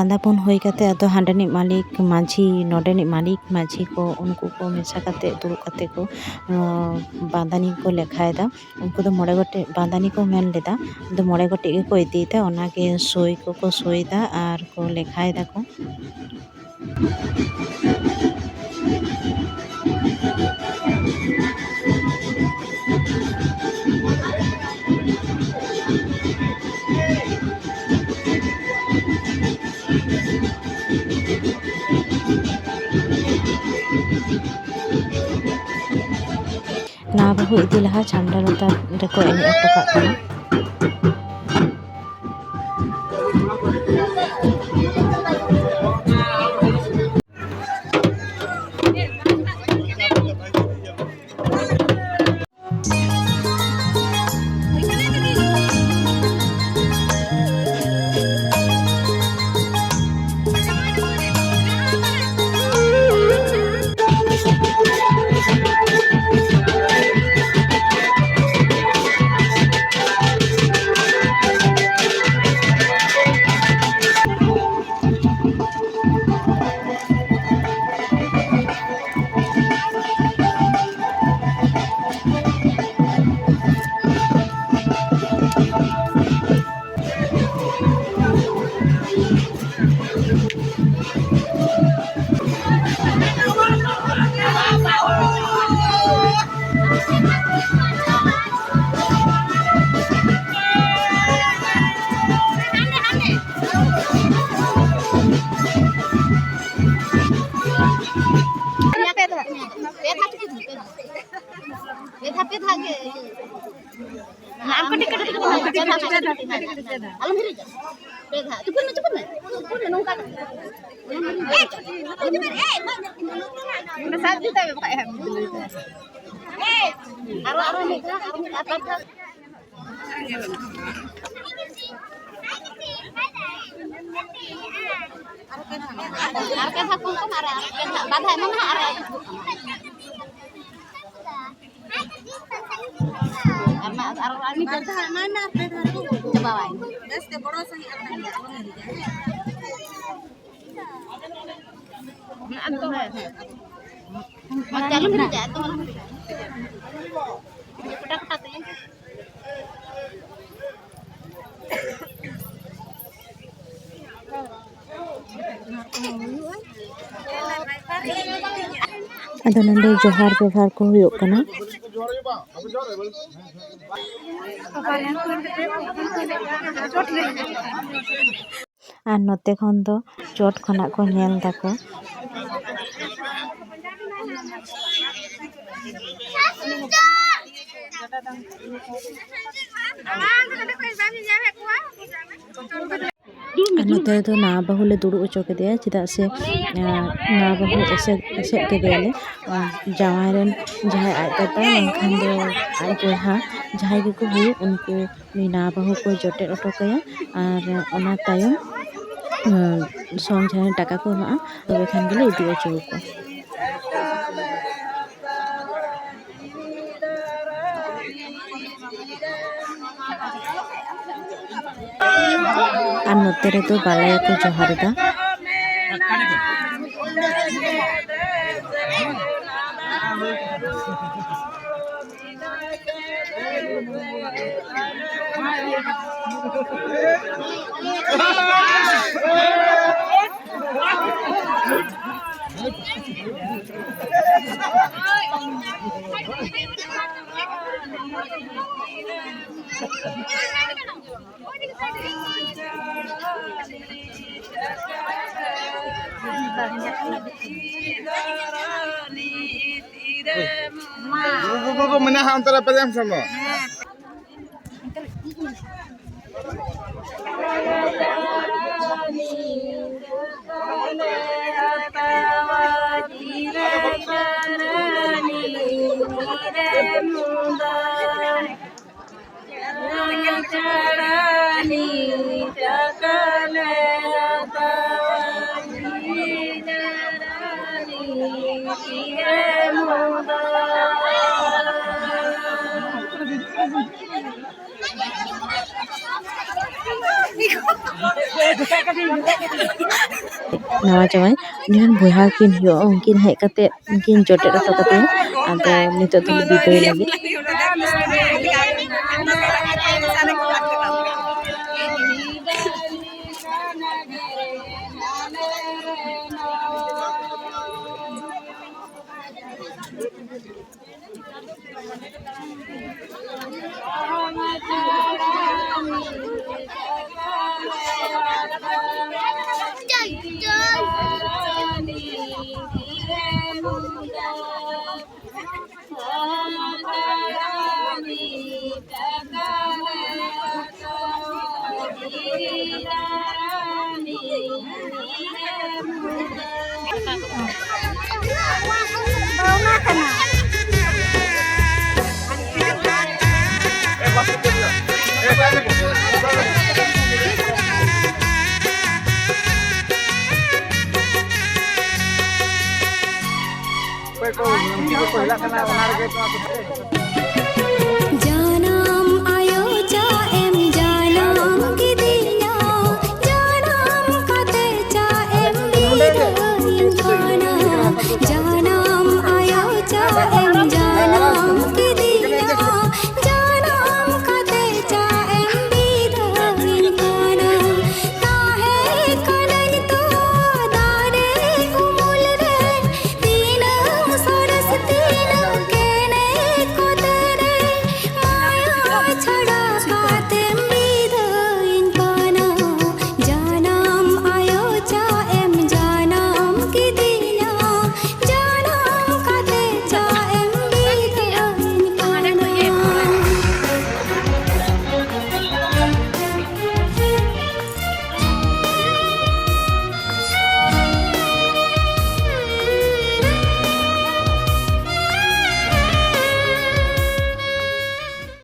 बांधापन होई कते अदो हांडेनिक मालिक माझी नोडेनिक मालिक माझी को उनको को मेसा कते दुड़ुब कते को बांधानी को लेखायदा उनको दो मोड़े गोटे बांधानी को मेन लेदा दो मोड़े गोटे को इदीदा ओनागे सोई को सोईदा आर को लेखायदा को ना बहु इदी लहा छामडा लता रेको एने अटोका कना अदो नंदे जोहार व्यवहार को हुयो कना और नोते खन दो चोट खना को नेल दाको नोते तो ना बहुले दुड़ु ओचो के दिया चिदा से ना बहु एसे के दियाले जावायरन जहां आज दादा एनखान दो आज बोहा जहां के को हुई उनको ना बहु को जोटे ऑटो कया और ओना तायम सॉन्ग जहां टाका को मा तबे खान गेले इदी ओचो को और नोते रे तो बालाया को जोहारदा Menahan antara apa sama? nawa jawai unihan boyha kin hiyo unkin hej kate unkin jotet hotọ kateya ado nitok do bidoy lagit जानम आयो चा एम जानम गिदिया जानम कते चा एम बिरहिना जानम आयो चा एम जानम गिदिया